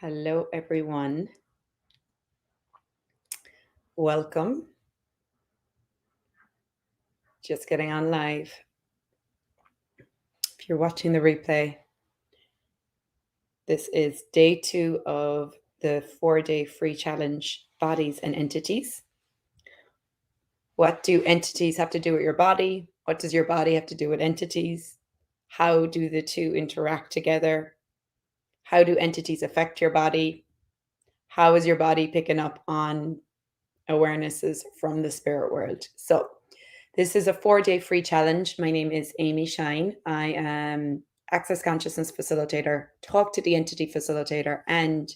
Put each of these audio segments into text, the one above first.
Hello, everyone. Welcome. Just getting on live. If you're watching the replay, this is day 2 of the 4-day free challenge, Bodies and Entities. What do entities have to do with your body? What does your body have to do with entities? How do the two interact together? How do entities affect your body? How is your body picking up on awarenesses from the spirit world? So, this is a 4-day free challenge. My name is Amy Shine. I am Access Consciousness Facilitator, Talk to the Entity Facilitator, and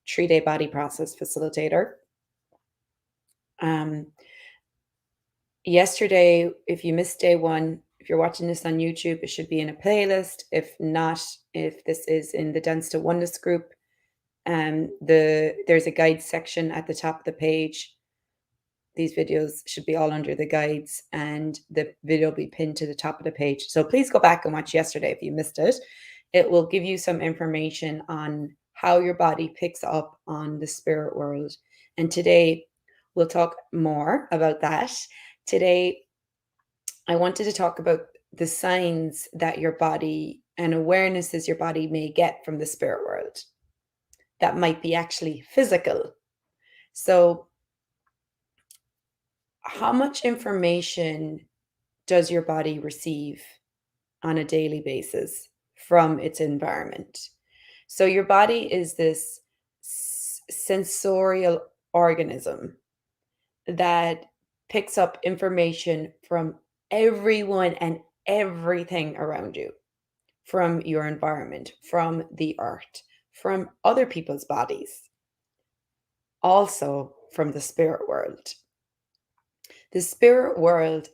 3-day Body Process Facilitator. Yesterday, if you missed day 1, if you're watching this on YouTube, it should be in a playlist. If not, if this is in the Dance to Oneness group, there's a guide section at the top of the page. These videos should be all under the guides, and the video will be pinned to the top of the page. So please go back and watch yesterday if you missed it. It will give you some information on how your body picks up on the spirit world. And today we'll talk more about that. Today, I wanted to talk about the signs that your body and awarenesses your body may get from the spirit world that might be actually physical. So, how much information does your body receive on a daily basis from its environment? So, your body is this sensorial organism that picks up information from everyone and everything around you, from your environment, from the earth, from other people's bodies, also from the spirit world. The spirit world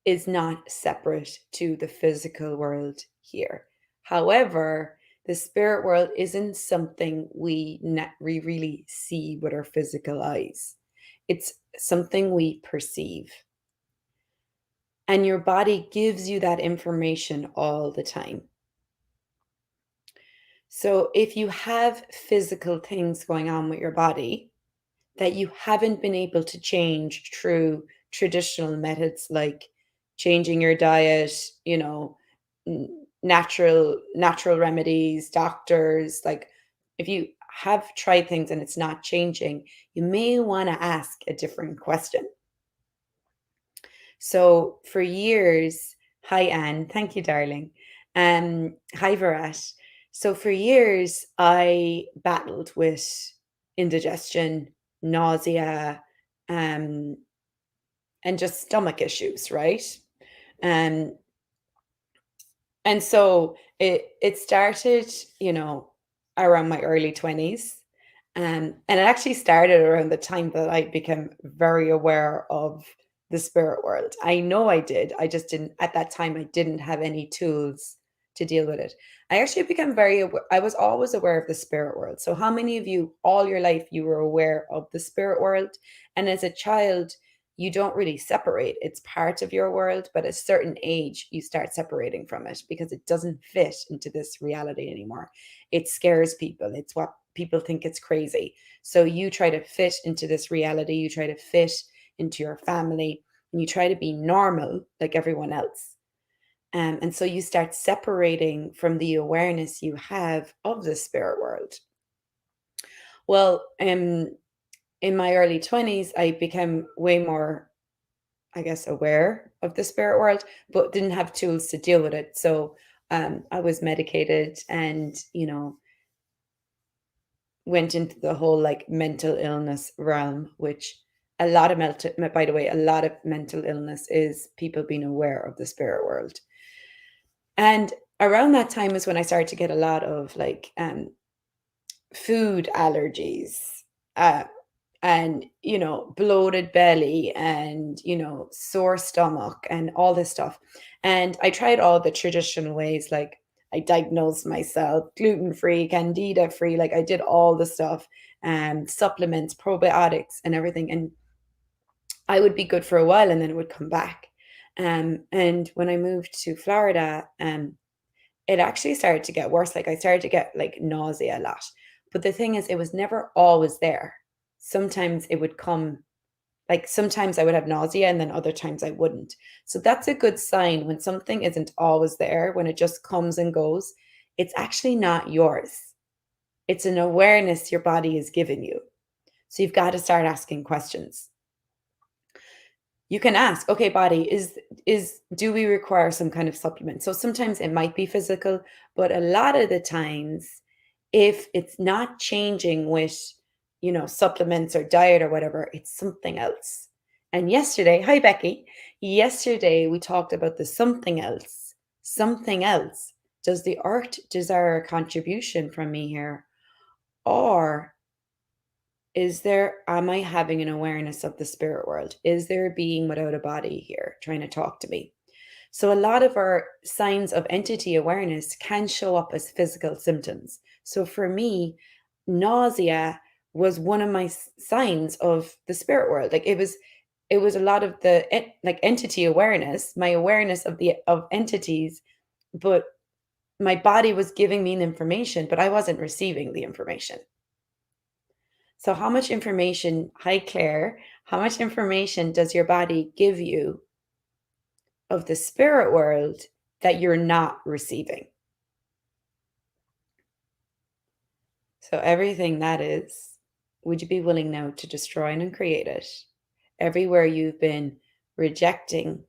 is not separate to the physical world here. However, the spirit world isn't something we really see with our physical eyes. It's something we perceive. And your body gives you that information all the time. So if you have physical things going on with your body that you haven't been able to change through traditional methods like changing your diet, natural remedies, doctors, like if you have tried things and it's not changing, you may want to ask a different question. So for years, hi Anne, thank you, darling. Hi Virat. So for years, I battled with indigestion, nausea, um, and just stomach issues, right? Um, and so it started, around my early 20s. And it actually started around the time that I became very aware of the spirit world. I know I did. I just didn't, at that time, I didn't have any tools to deal with it. I actually became very aware. I was always aware of the spirit world. So, how many of you, all your life, you were aware of the spirit world? And as a child, you don't really separate. It's part of your world, but at a certain age, you start separating from it because it doesn't fit into this reality anymore. It scares people. It's what people think it's crazy. So you try to fit into this reality, you try to fit into your family, and you try to be normal like everyone else. And so you start separating from the awareness you have of the spirit world. Well, in my early 20s, I became way more, I guess, aware of the spirit world, but didn't have tools to deal with it. So I was medicated and, went into the whole like mental illness realm, which by the way, a lot of mental illness is people being aware of the spirit world. And around that time is when I started to get a lot of like food allergies, uh, and bloated belly and sore stomach and all this stuff. And I tried all the traditional ways, like I diagnosed myself gluten free, candida free, like I did all the stuff, and supplements, probiotics and everything, and I would be good for a while and then it would come back. And when I moved to Florida, it actually started to get worse. Like I started to get like nausea a lot. But the thing is, it was never always there. Sometimes it would come, like sometimes I would have nausea and then other times I wouldn't. So that's a good sign when something isn't always there, when it just comes and goes. It's actually not yours. It's an awareness your body is giving you. So you've got to start asking questions. You can ask, okay, body, is do we require some kind of supplement? So sometimes it might be physical, but a lot of the times, if it's not changing with, supplements or diet or whatever, it's something else. And yesterday, hi Becky, yesterday we talked about the something else. Something else. Does the art desire a contribution from me here? Or am I having an awareness of the spirit world? Is there a being without a body here trying to talk to me? So, a lot of our signs of entity awareness can show up as physical symptoms. So, for me, nausea was one of my signs of the spirit world. Like it was a lot of the like entity awareness, my awareness of entities, but my body was giving me the information, but I wasn't receiving the information. So, how much information, hi Claire, how much information does your body give you of the spirit world that you're not receiving? So, everything that is, would you be willing now to destroy and uncreate it? Everywhere you've been rejecting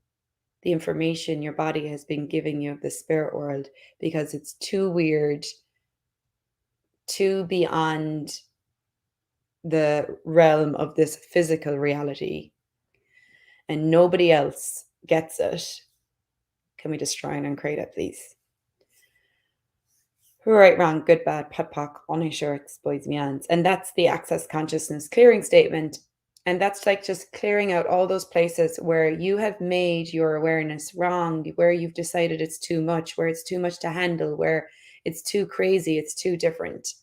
the information your body has been giving you of the spirit world because it's too weird, too beyond the realm of this physical reality, and nobody else gets it. Can we destroy and uncreate it, please? Right, wrong, good, bad, POD POC, only shirts, boys, means. And that's the access consciousness clearing statement. And that's like just clearing out all those places where you have made your awareness wrong, where you've decided it's too much, where it's too much to handle, where it's too crazy, it's too different.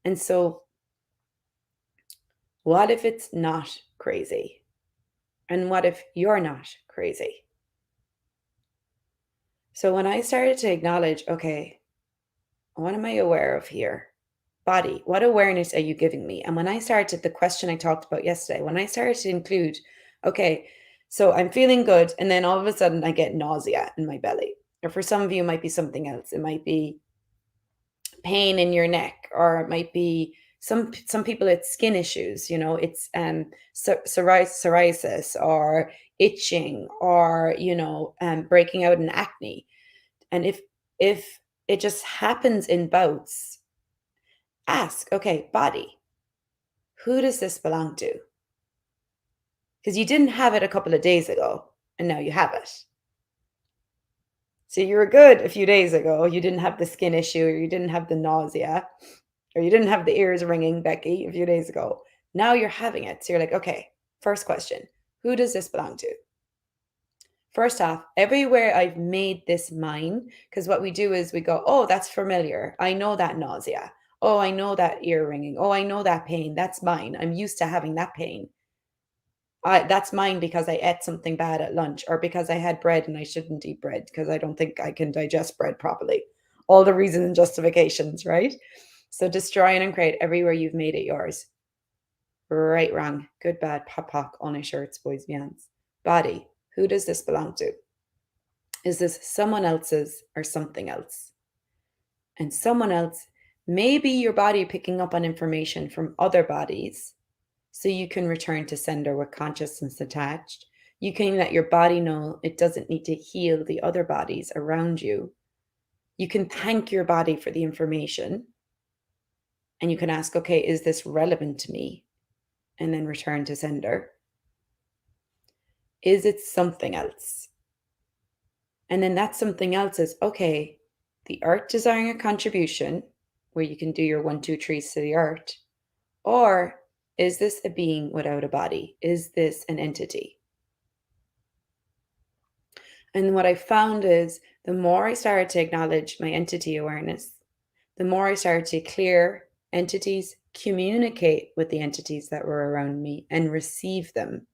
And so, what if it's not crazy? And what if you're not crazy? So, when I started to acknowledge, okay, what am I aware of here? Body, what awareness are you giving me? And when I started the question I talked about yesterday, when I started to include, okay, so I'm feeling good, and then all of a sudden I get nausea in my belly. Or for some of you, it might be something else. It might be pain in your neck, or it might be some people it's skin issues. It's psoriasis or itching or breaking out in acne. And if it just happens in bouts, ask, okay, body, who does this belong to? Because you didn't have it a couple of days ago and now you have it. So you were good a few days ago. You didn't have the skin issue, or you didn't have the nausea, or you didn't have the ears ringing, Becky, a few days ago. Now you're having it. So you're like, okay, first question, who does this belong to? First off, everywhere I've made this mine, because what we do is we go, oh, that's familiar. I know that nausea. Oh, I know that ear ringing. Oh, I know that pain. That's mine. I'm used to having that pain. That's mine because I ate something bad at lunch, or because I had bread and I shouldn't eat bread because I don't think I can digest bread properly. All the reasons and justifications, right? So destroy and uncreate everywhere you've made it yours. Right, wrong, good, bad, pop, pock, only shirts, boys, beyonds. Body, who does this belong to? Is this someone else's or something else? And someone else, maybe your body picking up on information from other bodies so you can return to sender with consciousness attached. You can let your body know it doesn't need to heal the other bodies around you. You can thank your body for the information, and you can ask, okay, is this relevant to me? And then return to sender. Is it something else? And then that something else is, okay, the art desiring a contribution where you can do your 1, 2, 3s to the art. Or is this a being without a body? Is this an entity? And what I found is the more I started to acknowledge my entity awareness, the more I started to clear entities, communicate with the entities that were around me, and receive them,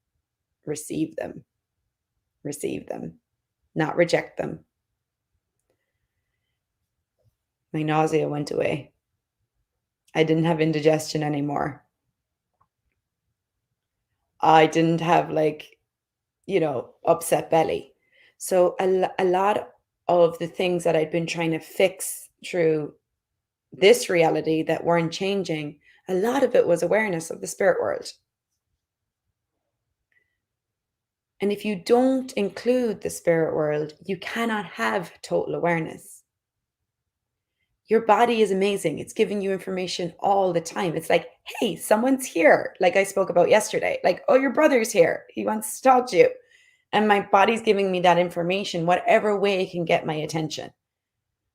receive them, receive them, not reject them. My nausea went away. I didn't have indigestion anymore. I didn't have like, upset belly. So a lot of the things that I'd been trying to fix through this reality that weren't changing, a lot of it was awareness of the spirit world. And if you don't include the spirit world, you cannot have total awareness. Your body is amazing. It's giving you information all the time. It's like, hey, someone's here. Like I spoke about yesterday. Like, oh, your brother's here. He wants to talk to you. And my body's giving me that information, whatever way it can get my attention,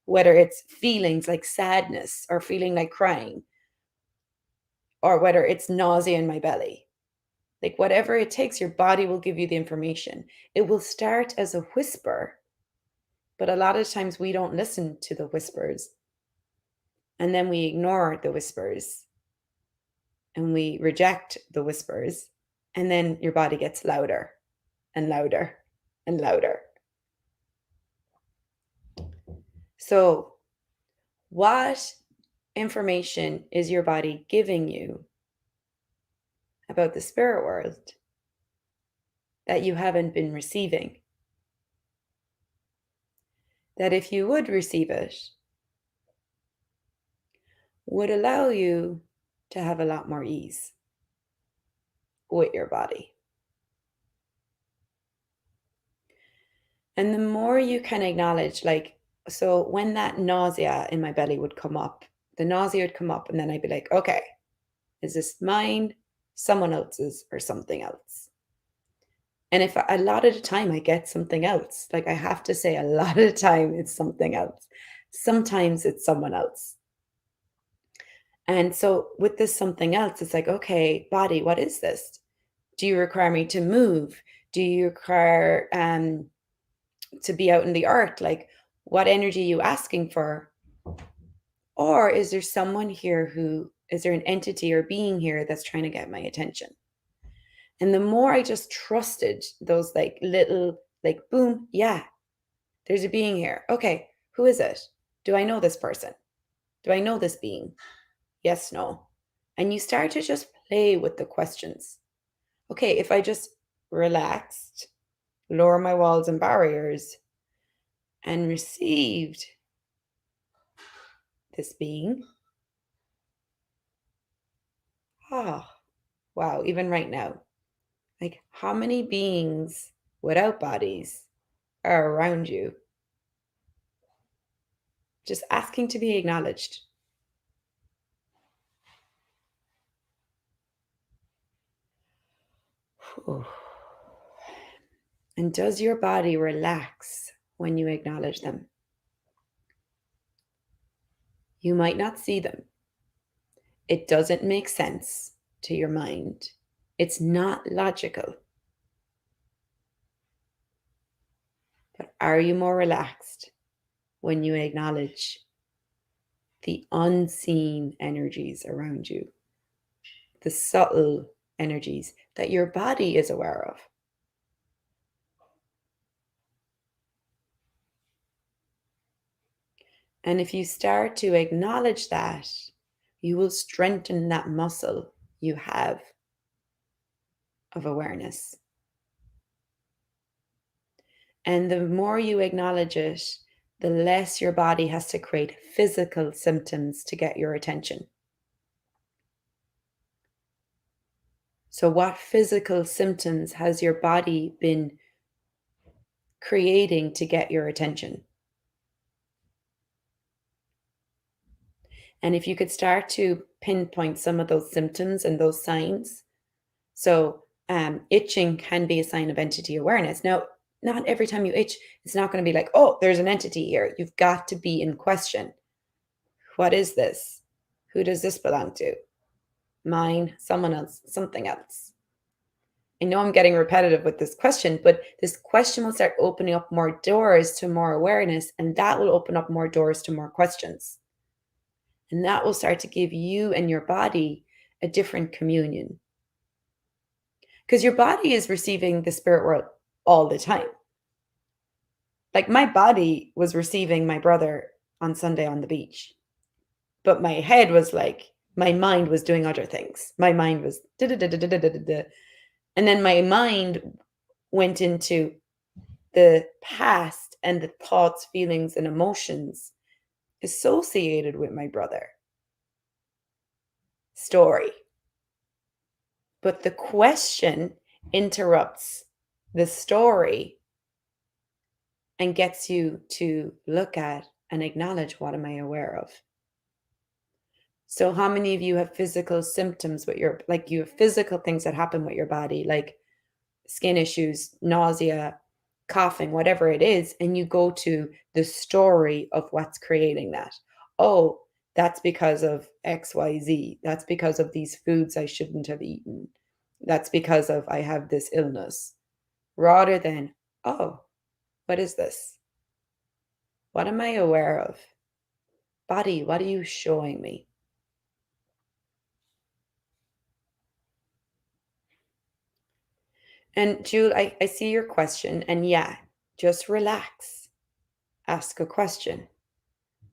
whether it's feelings like sadness or feeling like crying, or whether it's nausea in my belly. Like, whatever it takes, your body will give you the information. It will start as a whisper, but a lot of times we don't listen to the whispers. And then we ignore the whispers and we reject the whispers. And then your body gets louder and louder and louder. So, what information is your body giving you about the spirit world that you haven't been receiving? That if you would receive it, would allow you to have a lot more ease with your body. And the more you can acknowledge, like, so when that nausea in my belly would come up, the nausea would come up, and then I'd be like, okay, is this mine, someone else's, or something else? And if a lot of the time I get something else, like I have to say, a lot of the time it's something else. Sometimes it's someone else. And so with this something else, it's like, okay, body, what is this? Do you require me to move? Do you require to be out in the earth? Like, what energy are you asking for? Or is there someone here is there an entity or being here that's trying to get my attention? And the more I just trusted those like little, like, boom, yeah, there's a being here. Okay, who is it? Do I know this person? Do I know this being? Yes, no. And you start to just play with the questions. Okay, if I just relaxed, lower my walls and barriers, and received this being, ah, wow, even right now, like how many beings without bodies are around you, just asking to be acknowledged? Whew. And does your body relax when you acknowledge them? You might not see them. It doesn't make sense to your mind. It's not logical. But are you more relaxed when you acknowledge the unseen energies around you, the subtle energies that your body is aware of? And if you start to acknowledge that, you will strengthen that muscle you have of awareness. And the more you acknowledge it, the less your body has to create physical symptoms to get your attention. So, what physical symptoms has your body been creating to get your attention? And if you could start to pinpoint some of those symptoms and those signs. So, itching can be a sign of entity awareness. Now, not every time you itch, it's not going to be like, oh, there's an entity here. You've got to be in question. What is this? Who does this belong to? Mine, someone else, something else. I know I'm getting repetitive with this question, but this question will start opening up more doors to more awareness, and that will open up more doors to more questions. And that will start to give you and your body a different communion. Because your body is receiving the spirit world all the time. Like my body was receiving my brother on Sunday on the beach, but my head was like, My mind was doing other things. My mind was da da da da da da da da. And then my mind went into the past and the thoughts, feelings, and emotions associated with my brother story. But the question interrupts the story and gets you to look at and acknowledge, what am I aware of? So how many of you have physical symptoms with your, like, you have physical things that happen with your body, like skin issues, nausea, coughing, whatever it is, and you go to the story of what's creating that. Oh, that's because of XYZ. That's because of these foods I shouldn't have eaten. That's because of I have this illness. Rather than, oh, what is this? What am I aware of? Body, what are you showing me? And Jude, I see your question. And yeah, just relax. Ask a question.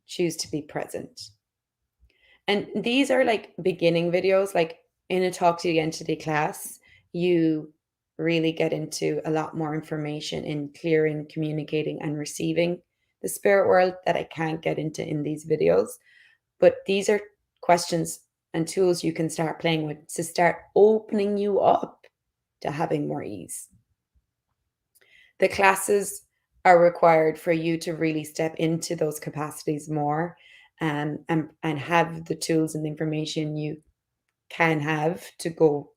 Choose to be present. And these are like beginning videos, like in a talk to the entity class, you really get into a lot more information in clearing, communicating, and receiving the spirit world that I can't get into in these videos. But these are questions and tools you can start playing with to start opening you up to having more ease. The classes are required for you to really step into those capacities more, and have the tools and the information you can have to go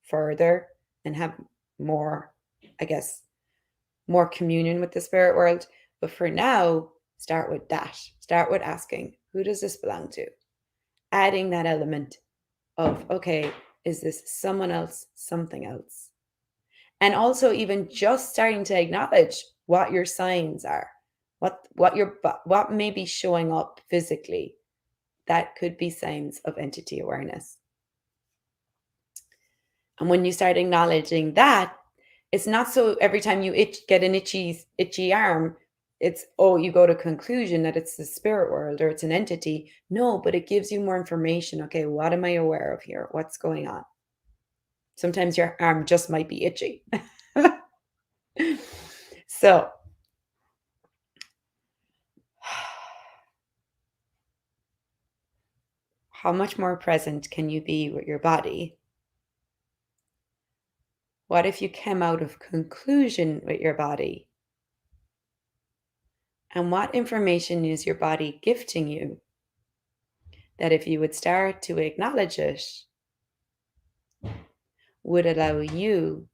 further and have more, I guess, more communion with the spirit world. But for now, start with that. Start with asking, who does this belong to? Adding that element of, okay, is this someone else, something else? And also even just starting to acknowledge what your signs are, what may be showing up physically that could be signs of entity awareness. And when you start acknowledging that, it's not so every time you get an itchy arm, it's, oh, you go to conclusion that it's the spirit world or it's an entity. No, but it gives you more information. Okay, what am I aware of here? What's going on? Sometimes your arm just might be itchy. So, how much more present can you be with your body? What if you came out of conclusion with your body? And what information is your body gifting you that, if you would start to acknowledge it, would allow you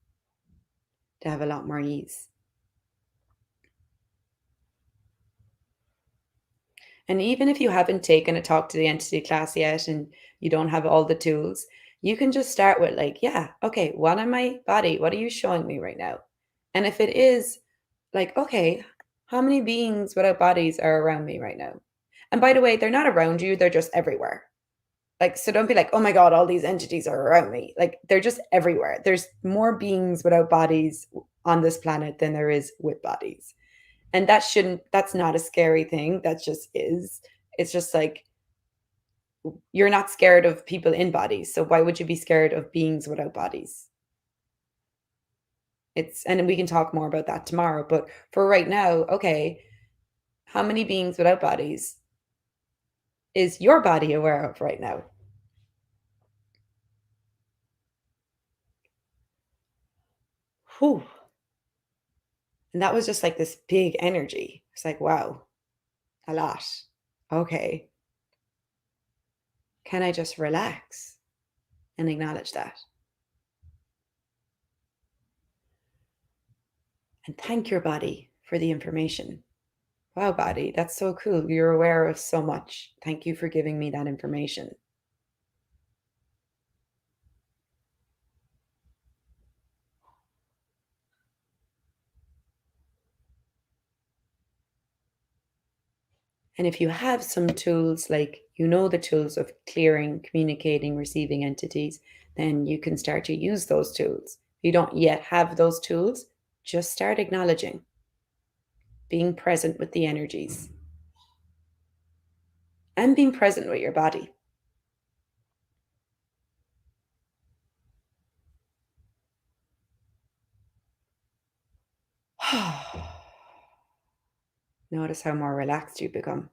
to have a lot more ease? And even if you haven't taken a talk to the entity class yet and you don't have all the tools, you can just start with, like, yeah, okay, what am my body? What are you showing me right now? And if it is like, okay, how many beings without bodies are around me right now? And by the way, they're not around you, they're just everywhere. Like, so don't be like, oh my God, all these entities are around me. Like, they're just everywhere. There's more beings without bodies on this planet than there is with bodies. And that's not a scary thing. That just is. It's just like, you're not scared of people in bodies. So why would you be scared of beings without bodies? And we can talk more about that tomorrow. But for right now, okay, how many beings without bodies is your body aware of right now? Whew. And that was just like this big energy. It's like, wow, a lot. Okay. Can I just relax and acknowledge that? And thank your body for the information. Wow, body, that's so cool. You're aware of so much. Thank you for giving me that information. And if you have some tools, like, the tools of clearing, communicating, receiving entities, then you can start to use those tools. If you don't yet have those tools, just start acknowledging, being present with the energies, and being present with your body. Notice how more relaxed you become.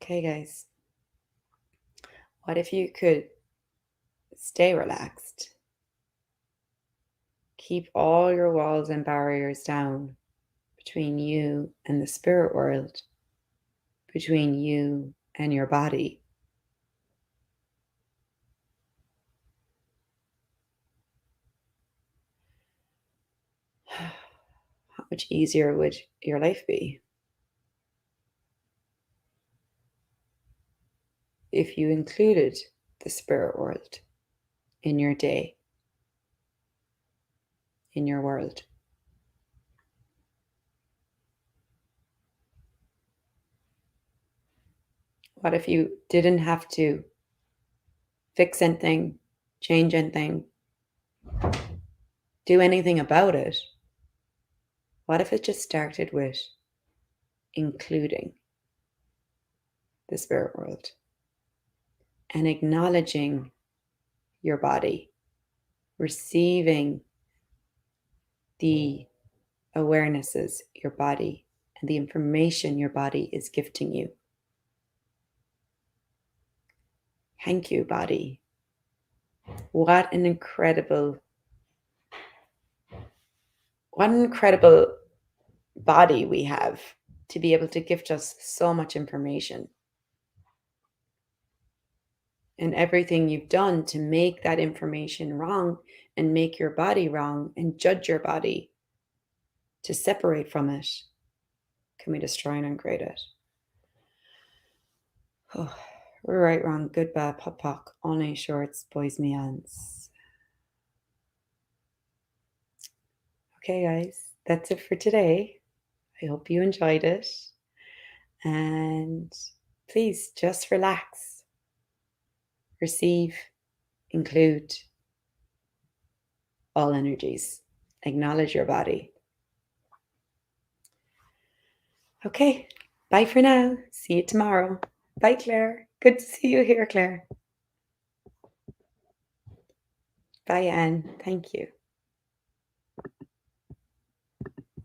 Okay, guys, what if you could stay relaxed? Keep all your walls and barriers down between you and the spirit world, between you and your body. How much easier would your life be if you included the spirit world in your day, in your world? What if you didn't have to fix anything, change anything, do anything about it? What if it just started with including the spirit world and acknowledging your body, receiving the awarenesses your body and the information your body is gifting you? Thank you, body. What an incredible body we have to be able to gift us so much information. And everything you've done to make that information wrong and make your body wrong and judge your body to separate from it, can we destroy and uncreate it? Oh, we're right, wrong, good, bad, pop, pock, only shorts, boys, me, ants. Okay, guys, that's it for today. I hope you enjoyed it. And please just relax, receive, include all energies, acknowledge your body. Okay, bye for now. See you tomorrow. Bye, Claire. Good to see you here, Claire. Bye, Anne. Thank you.